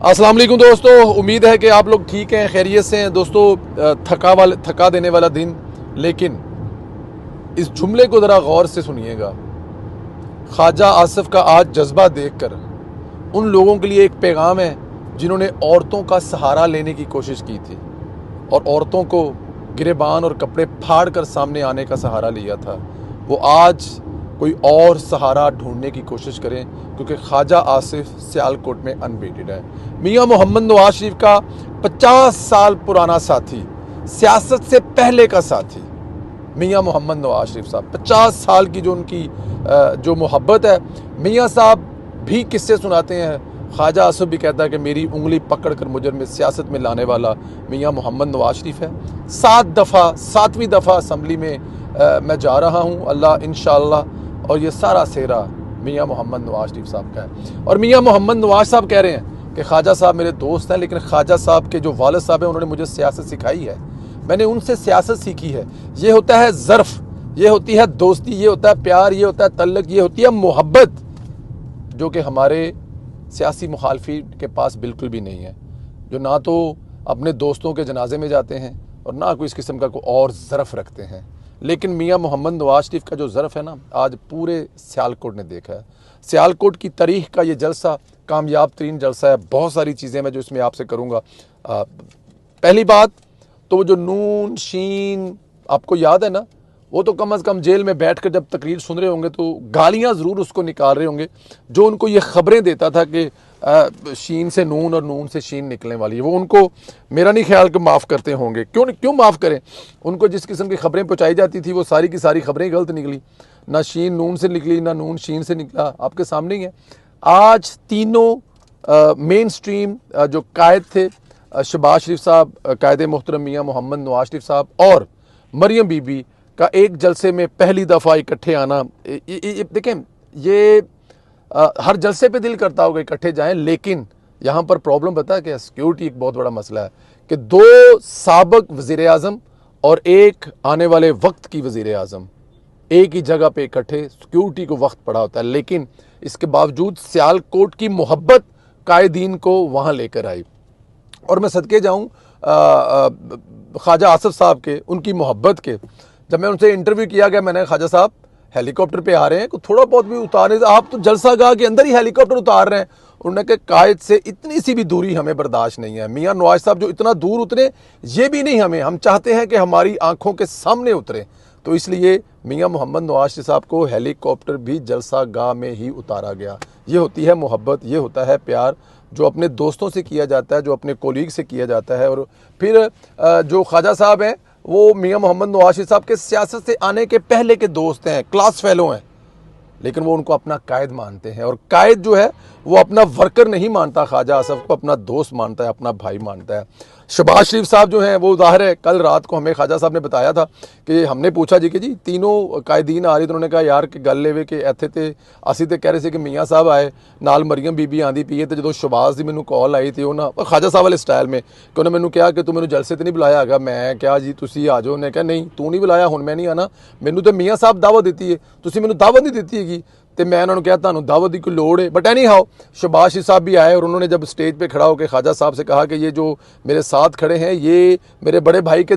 अस्सलाम वालेकुम दोस्तों, उम्मीद है कि आप लोग ठीक हैं, खैरियत से हैं। दोस्तों, थका देने वाला दिन, लेकिन इस जुमले को ज़रा गौर से सुनिएगा। ख्वाजा आसिफ का आज जज्बा देखकर उन लोगों के लिए एक पैगाम है जिन्होंने औरतों का सहारा लेने की कोशिश की थी और औरतों को गिरेबान और कपड़े फाड़ कर सामने आने का सहारा लिया था। वो आज कोई और सहारा ढूंढने की कोशिश करें, क्योंकि ख्वाजा आसिफ सियालकोट में अनबीटेड है। मियां मोहम्मद नवाज शरीफ का 50 साल पुराना साथी, सियासत से पहले का साथी मियां मोहम्मद नवाज शरीफ साहब, 50 साल की जो उनकी जो मोहब्बत है। मियां साहब भी किस्से सुनाते हैं। ख्वाजा आसिफ भी कहता है कि मेरी उंगली पकड़ कर मुझे सियासत में लाने वाला मियां मोहम्मद नवाज शरीफ है। 7वीं दफ़ा असम्बली में मैं जा रहा हूँ, अल्लाह इंशाअल्लाह, और ये सारा सेहरा मियां मोहम्मद नवाज शरीफ साहब का है। और मियां मोहम्मद नवाज साहब कह रहे हैं कि ख्वाजा साहब मेरे दोस्त हैं, लेकिन ख्वाजा साहब के जो वालिद साहब हैं उन्होंने मुझे सियासत सिखाई है, मैंने उनसे सियासत सीखी है। ये होता है ज़र्फ़, ये होती है दोस्ती, ये होता है प्यार, ये होता है तल्लक, ये होती है मोहब्बत, जो कि हमारे सियासी मुखालफिन के पास बिल्कुल भी नहीं है, जो ना तो अपने दोस्तों के जनाजे में जाते हैं और ना कोई इस किस्म का कोई और ज़र्फ़ रखते हैं। लेकिन मियां मोहम्मद नवाज शरीफ का जो ज़र्फ़ है ना, आज पूरे सियालकोट ने देखा है। सियालकोट की तारीख़ का ये जलसा कामयाब तरीन जलसा है। बहुत सारी चीज़ें मैं जो इसमें आपसे करूँगा। पहली बात तो वो जो नून शीन, आपको याद है ना, वो तो कम अज़ कम जेल में बैठकर जब तकरीर सुन रहे होंगे तो गालियाँ ज़रूर उसको निकाल रहे होंगे, जो उनको ये ख़बरें देता था कि शीन से नून और नून से शीन निकलने वाली है। वो उनको मेरा नहीं ख्याल कि माफ़ करते होंगे। क्यों माफ़ करें? उनको जिस किस्म की ख़बरें पहुँचाई जाती थी वो सारी की सारी ख़बरें गलत निकली। ना शीन नून से निकली, ना नून शीन से निकला, आपके सामने ही है। आज तीनों मेन स्ट्रीम जो कायद थे, शहबाज शरीफ साहब, कायद मोहतरम मियां मोहम्मद नवाज शरीफ साहब और मरियम बीबी का एक जलसे में पहली दफ़ा इकट्ठे आना, देखें, ये हर जलसे पे दिल करता होगा इकट्ठे जाएं, लेकिन यहाँ पर प्रॉब्लम पता है कि सिक्योरिटी एक बहुत बड़ा मसला है कि 2 साबिक़ वज़ीर आज़म और एक आने वाले वक्त की वज़ीर आज़म एक ही जगह पे इकट्ठे, सिक्योरिटी को वक्त पड़ा होता है। लेकिन इसके बावजूद सियालकोट की मोहब्बत कायदीन को वहाँ लेकर आई। और मैं सदके जाऊँ ख्वाजा आसिफ साहब के, उनकी मोहब्बत के। जब मैं उनसे इंटरव्यू किया गया, मैंने ख्वाजा साहब हेलीकॉप्टर पे आ रहे हैं, थोड़ा बहुत भी उतारने, आप तो जलसागाह के अंदर ही हेलीकॉप्टर उतार रहे हैं। उन्होंने कहा कायद से इतनी सी भी दूरी हमें बर्दाश्त नहीं है। मियां नवाज साहब जो इतना दूर उतरे, ये भी नहीं हमें, हम चाहते हैं कि हमारी आंखों के सामने उतरे। तो इसलिए मियां मोहम्मद नवाज साहब को हेलीकॉप्टर भी जलसागाह में ही उतारा गया। ये होती है मोहब्बत, ये होता है प्यार, जो अपने दोस्तों से किया जाता है, जो अपने कोलीग से किया जाता है। और फिर जो ख्वाजा साहब हैं वो मियां मोहम्मद नवाज साहब के सियासत से आने के पहले के दोस्त हैं, क्लास फेलो हैं, लेकिन वो उनको अपना कायद मानते हैं। और कायद जो है वो अपना वर्कर नहीं मानता, ख्वाजा आसिफ को अपना दोस्त मानता है, अपना भाई मानता है। शहबाज शरीफ साहब जो हैं वो ज़ाहिर है, कल रात को हमें ख्वाजा साहब ने बताया था कि हमने पूछा जी कि जी तीनों कायदीन आ रही, तो उन्होंने कहा यार कि गल लेवे कि इत्थे ते असी तो कह रहे थे कि मियाँ साहब आए नाल मरियम बीबी आंदी पी है। तो जो शहबाज की मैनू कॉल आई थी उन्होंने ख्वाजा साहब वाले स्टाइल में कि उन्होंने मैनू कहा कि तू मैनू जलसे तो नहीं बुलाया हैगा। मैं क्या जी तुसी आ जाओ। उन्हें कहा नहीं तू नहीं बुलाया, हुण मैं नहीं आना, मैनू तो मियाँ साहब दावत दी है, तुसी मैनू दावत नहीं दी हैगी। तो मैं उन्होंने कहा तुहानू दावत की कोई लोड़ है। बट एनी हाउ शहबाज शरीफ साहब भी आए और उन्होंने जब स्टेज पे खड़ा होकर ख्वाजा साहब से कहा कि ये जो मेरे साथ खड़े हैं ये मेरे बड़े भाई के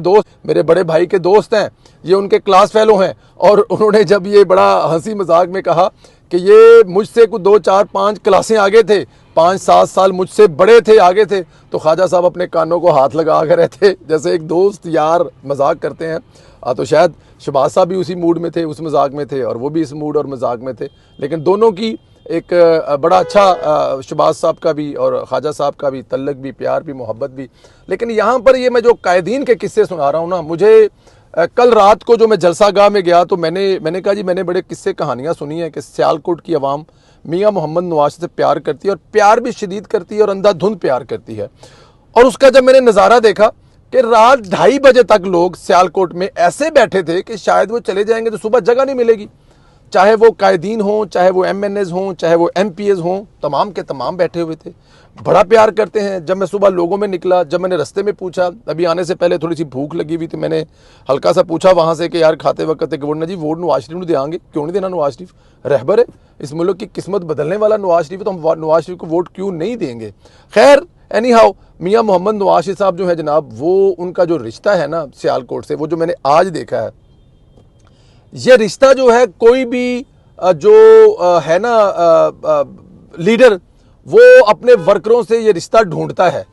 दोस्त हैं, ये उनके क्लास फेलो हैं। और उन्होंने जब ये बड़ा हंसी मजाक में कहा कि ये मुझसे कुछ 2 4 5 क्लासें आगे थे, 5-7 साल मुझसे बड़े थे, आगे थे, तो ख्वाजा साहब अपने कानों को हाथ लगा कर रहते, जैसे एक दोस्त यार मजाक करते हैं। तो शायद शहबाज साहब भी उसी मूड में थे, उस मजाक में थे, और वो भी इस मूड और मजाक में थे। लेकिन दोनों की एक बड़ा अच्छा, शहबाज साहब का भी और ख्वाजा साहब का भी तल्लक भी, प्यार भी, मोहब्बत भी। लेकिन यहाँ पर ये मैं जो कायदीन के किस्से सुना रहा हूँ ना, मुझे कल रात को जो मैं जलसागाह में गया तो मैंने कहा जी मैंने बड़े किस्से कहानियाँ सुनी हैं कि सियालकोट की आवाम मियां मोहम्मद नवाज से प्यार करती है, और प्यार भी शदीद करती है और अंधाधुंध प्यार करती है। और उसका जब मैंने नज़ारा देखा कि रात 2:30 बजे तक लोग सियालकोट में ऐसे बैठे थे कि शायद वो चले जाएंगे तो सुबह जगह नहीं मिलेगी, चाहे वो कायदीन हों, चाहे वो MNAs हों, चाहे वो MPs हों, तमाम के तमाम बैठे हुए थे। बड़ा प्यार करते हैं। जब मैं सुबह लोगों में निकला, जब मैंने रास्ते में पूछा, अभी आने से पहले थोड़ी सी भूख लगी हुई थी, मैंने हल्का सा पूछा वहाँ से कि यार खाते वक्त कि वोट जी वोट नवाज शरीफ देंगे, क्यों नहीं देना? नवाज शरीफ रहबर है, इस मुल्क की किस्मत बदलने वाला नवाज शरीफ, तो हम नवाज शरीफ को वोट क्यों नहीं देंगे? खैर एनी हाउ, मियाँ मोहम्मद नवाज शरीफ साहब जो है जनाब, वो उनका जो रिश्ता है ना सियालकोट से, वो जो मैंने आज देखा है, ये रिश्ता जो है कोई भी जो है ना लीडर, वो अपने वर्करों से ये रिश्ता ढूंढता है।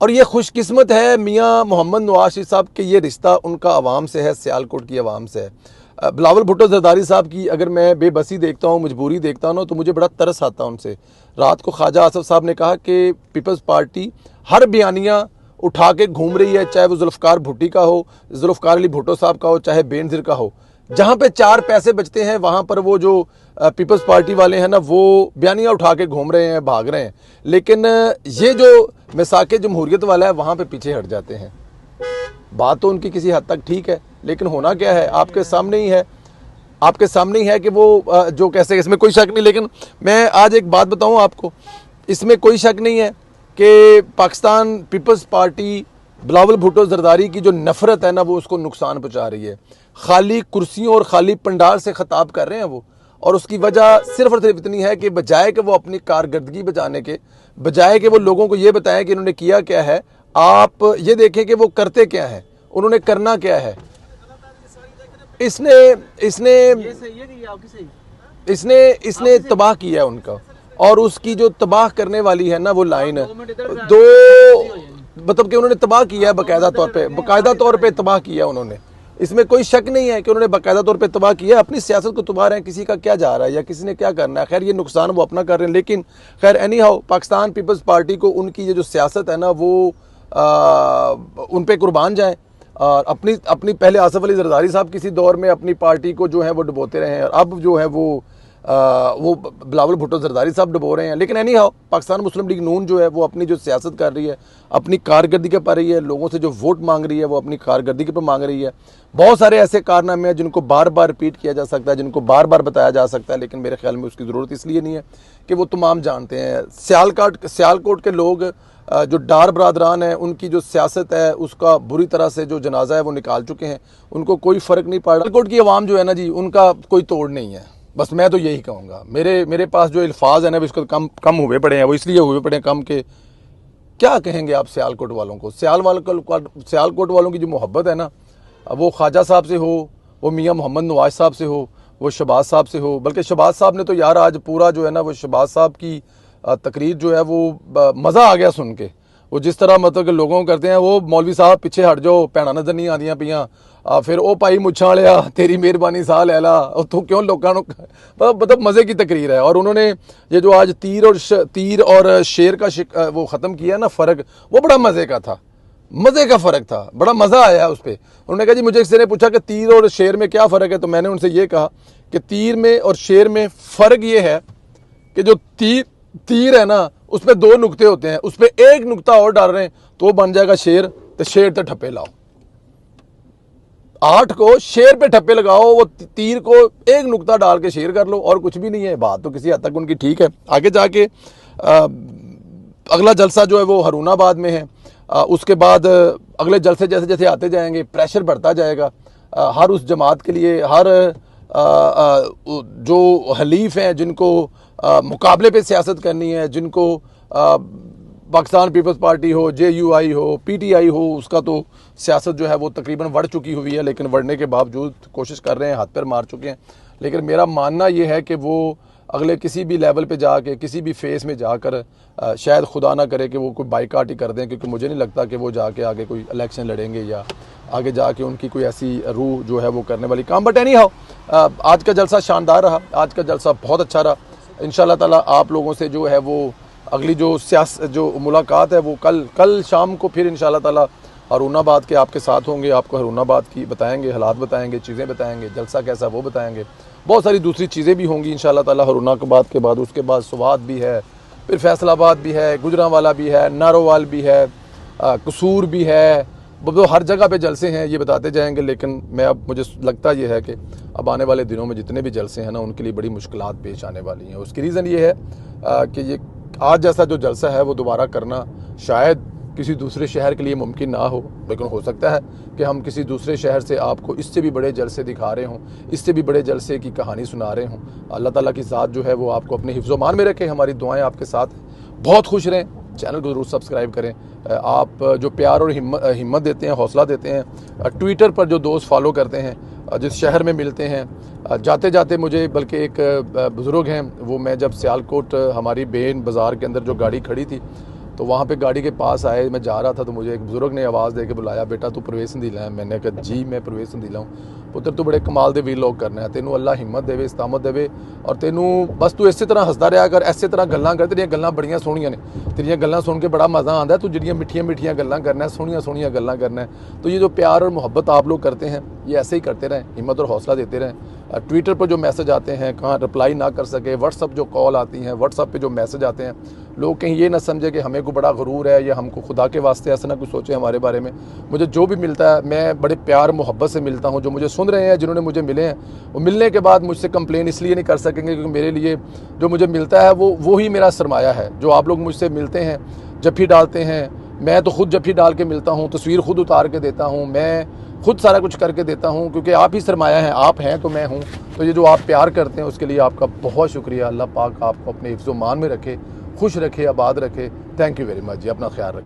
और ये खुशकिस्मत है मियाँ मोहम्मद नवाज शरीफ साहब के, ये रिश्ता उनका आवाम से है, सियालकोट की आवाम से है। बिलावल भुट्टो जरदारी साहब की अगर मैं बेबसी देखता हूँ, मजबूरी देखता हूँ ना, तो मुझे बड़ा तरस आता है उनसे। रात को ख्वाजा आसफ साहब ने कहा कि पीपल्स पार्टी हर बयानिया उठा के घूम रही है, चाहे वो जुल्फ़िकार भुट्टी का हो, जुल्फ़िकार अली भुट्टो साहब का हो, चाहे बेनज़ीर का हो। जहाँ पे 4 पैसे बचते हैं वहाँ पर वो जो पीपल्स पार्टी वाले हैं ना, वो बयानियाँ उठा के घूम रहे हैं, भाग रहे हैं। लेकिन ये जो मिसाके जमहूरियत वाला है, वहाँ पे पीछे हट जाते हैं। बात तो उनकी किसी हद तक ठीक है, लेकिन होना क्या है, आपके सामने ही है, आपके सामने ही है कि वो जो कैसे, इसमें कोई शक नहीं। लेकिन मैं आज एक बात बताऊँ आपको, इसमें कोई शक नहीं है कि पाकिस्तान पीपल्स पार्टी बिलावल भुट्टो जरदारी की जो नफरत है ना, वो उसको नुकसान पहुँचा रही है। खाली कुर्सियों और खाली पंडाल से खिताब कर रहे हैं वो, और उसकी वजह सिर्फ और सिर्फ इतनी है कि बजाय कि वो अपनी कारकर्दगी बजाने के, बजाय कि वो लोगों को ये बताएं कि इन्होंने किया क्या है, आप ये देखें कि वो करते क्या है, उन्होंने करना क्या है। इसने इसने इसने इसने तबाह किया है उनका, और उसकी जो तबाह करने वाली है ना वो लाइन है, दो मतलब कि उन्होंने तबाह किया है, बाकायदा तौर पे तबाह किया उन्होंने। इसमें कोई शक नहीं है कि उन्होंने बाकायदा तौर पे तबाह किया। अपनी सियासत को तबाह रहे हैं, किसी का क्या जा रहा है या किसी ने क्या करना है, खैर ये नुकसान वो अपना कर रहे हैं। लेकिन खैर एनी हाउ, पाकिस्तान पीपल्स पार्टी को उनकी ये जो सियासत है ना, वो उन पे कुर्बान जाए। और अपनी पहले आसफ अली जरदारी साहब किसी दौर में अपनी पार्टी को जो है वो डुबोते रहे हैं, और अब जो है वो बिलावल भुट्टो जरदारी साहब डुबो रहे हैं। लेकिन anyhow, Pakistan Muslim League नून जो है वो अपनी जो सियासत कर रही है, अपनी कारकर्दगी के पर रही है, लोगों से जो वोट मांग रही है वो अपनी कारकर्दगी पर मांग रही है। बहुत सारे ऐसे कारनामे हैं जिनको बार बार रिपीट किया जा सकता है, जिनको बार बार बताया जा सकता है, लेकिन मेरे ख्याल में उसकी ज़रूरत इसलिए नहीं है कि वो तमाम जानते हैं। सियालकोट के लोग जो डार बरादरान हैं, उनकी जो सियासत है उसका बुरी तरह से जो जनाजा है वो निकाल चुके हैं, उनको कोई फ़र्क नहीं पड़ रहा। सियालकोट की आवाम जो है ना जी, उनका कोई तोड़ नहीं है, बस मैं तो यही कहूँगा। मेरे पास जो अल्फाज है ना इसको कम हुए पड़े हैं, वो इसलिए हुए पड़े हैं कम के क्या कहेंगे आप सियालकोट वालों को। सियालकोट वालों की जो मोहब्बत है ना, वो ख्वाजा साहब से हो, वो मियाँ मोहम्मद नवाज साहब से हो, वो शहबाज साहब से हो। बल्कि शहबाज साहब ने तो यार आज पूरा जो है ना, वो शहबाज साहब की तकरीर जो है वो मज़ा आ गया सुन के। वो जिस तरह मतलब कि लोगों को करते हैं, वो मौलवी साहब पीछे हट जाओ, भैणा नज़र नहीं आदियाँ पियाँ, फिर ओ भाई मुच्छा लिया तेरी मेहरबानी साह लैला, तो क्यों लोगों मतलब मज़े की तकरीर है। और उन्होंने ये जो आज तीर और शेर का वो ख़त्म किया ना फ़र्क, वो बड़ा मज़े का था, मज़े का फ़र्क था, बड़ा मज़ा आया उस पर। उन्होंने कहा जी, मुझे किसी ने पूछा कि तीर और शेर में क्या फ़र्क है, तो मैंने उनसे ये कहा कि तीर में और शेर में फ़र्क ये है कि जो तीर है ना, उसमें 2 नुक्ते होते हैं, उस पर एक नुक्ता और डाल रहे हैं तो बन जाएगा शेर, तो शेर तो ठप्पे लाओ, 8 को शेर पे ठप्पे लगाओ, वो तीर को एक नुक्ता डाल के शेर कर लो, और कुछ भी नहीं है। बात तो किसी हद तक उनकी ठीक है। आगे जाके अगला जलसा जो है वो हरूनाबाद में है, उसके बाद अगले जलसे जैसे जैसे आते जाएंगे प्रेशर बढ़ता जाएगा हर उस जमात के लिए, हर जो हलीफ हैं जिनको मुकाबले पे सियासत करनी है, जिनको पाकिस्तान पीपल्स पार्टी हो, JUI हो, PTI हो, उसका तो सियासत जो है वो तकरीबन बढ़ चुकी हुई है, लेकिन बढ़ने के बावजूद कोशिश कर रहे हैं, हाथ पैर मार चुके हैं। लेकिन मेरा मानना ये है कि वो अगले किसी भी लेवल पे जाके, किसी भी फेस में जाकर शायद खुदा ना करे कि वो कोई बाइकाट ही कर दें, क्योंकि मुझे नहीं लगता कि वो जाके आगे कोई इलेक्शन लड़ेंगे या आगे जाके उनकी कोई ऐसी रूह जो है वो करने वाली काम। बट एनी हाउ, आज का जलसा शानदार रहा, आज का जलसा बहुत अच्छा रहा। इंशाल्लाह ताला आप लोगों से जो है वो अगली जो मुलाकात है वो कल शाम को फिर इंशाल्लाह ताला हरूनाबाद के आपके साथ होंगे, आपको हरूनाबाद की बताएंगे, हालात बताएंगे, चीज़ें बताएंगे, जलसा कैसा वो बताएंगे। बहुत सारी दूसरी चीज़ें भी होंगी इंशाल्लाह ताला हरूनाबाद के बाद। उसके बाद सुवात भी है, फिर फैसलाबाद भी है, गुजरांवाला भी है, नारोवाल भी है, कसूर भी है, वो हर जगह पे जलसे हैं, ये बताते जाएंगे। लेकिन मुझे लगता ये है कि अब आने वाले दिनों में जितने भी जलसे हैं ना, उनके लिए बड़ी मुश्किलात पेश आने वाली हैं। उसकी रीज़न ये है कि ये आज जैसा जो जलसा है वो दोबारा करना शायद किसी दूसरे शहर के लिए मुमकिन ना हो, लेकिन हो सकता है कि हम किसी दूसरे शहर से आपको इससे भी बड़े जलसे दिखा रहे हों, इससे भी बड़े जलसे की कहानी सुना रहे हों। अल्लाह ताला की ज़ात जो है वो आपको अपने हिफ्ज़-ओ-मान में रखे। हमारी दुआएं आपके साथ हैं। बहुत खुश रहें। चैनल को ज़रूर सब्सक्राइब करें। आप जो प्यार और हिम्मत देते हैं, हौसला देते हैं, ट्विटर पर जो दोस्त फॉलो करते हैं, जिस शहर में मिलते हैं, जाते जाते मुझे बल्कि एक बुज़ुर्ग हैं, वो मैं जब सियालकोट हमारी बेन बाज़ार के अंदर जो गाड़ी खड़ी थी तो वहाँ पे गाड़ी के पास आए, मैं जा रहा था तो मुझे एक बुज़ुर्ग ने आवाज़ दे के बुलाया, बेटा तू प्रवेश संधीला है। मैंने कहा जी मैं प्रवेश संधीला हूँ। पुत्र तू बड़े कमाल दे वीलॉग करना है, तेनू अल्लाह हिम्मत देवे, इस्तामत देवे, और तेनू बस तू इस तरह हंसदा रहा कर, इस तरह गल्लां कर, तेरियां गल्लां बड़ियां सोहणियां ने, तेरियां गल्लां सुन के बड़ा मज़ा आता है, तू जिहड़ियां मिठियां मिठियां गल्लां करना है, सोहणियां सोहणियां गल्लां करना है। तो ये जो प्यार और मोहब्बत आप लोग करते हैं ये ऐसे ही करते रहें, हिम्मत और हौसला देते रहें। ट्विटर पर जो मैसेज आते हैं कहाँ रिप्लाई ना कर सके, व्हाट्सअप जो कॉल आती हैं, व्हाट्सअप पे जो मैसेज आते हैं, लोग कहीं ये ना समझे कि हमें को बड़ा गुरूर है या हमको खुदा के वास्ते ऐसा ना कुछ सोचे हमारे बारे में। मुझे जो भी मिलता है मैं बड़े प्यार मोहब्बत से मिलता हूँ। जो मुझे सुन रहे हैं, जिन्होंने मुझे मिले हैं, वो मिलने के बाद मुझसे कंप्लेन इसलिए नहीं कर सकेंगे क्योंकि मेरे लिए जो मुझे मिलता है वो ही मेरा सरमाया है। जो आप लोग मुझसे मिलते हैं, जफ्फी डालते हैं, मैं तो खुद जफ्फी डाल के मिलता हूँ, तस्वीर खुद उतार के देता हूँ, मैं खुद सारा कुछ करके देता हूँ, क्योंकि आप ही सरमाया हैं, आप हैं तो मैं हूँ। तो ये जो आप प्यार करते हैं उसके लिए आपका बहुत शुक्रिया। अल्लाह पाक आपको अपने हिफ्ज़-ओ-मान में रखे, खुश रखे, आबाद रखे। थैंक यू वेरी मच जी। अपना ख्याल रखें।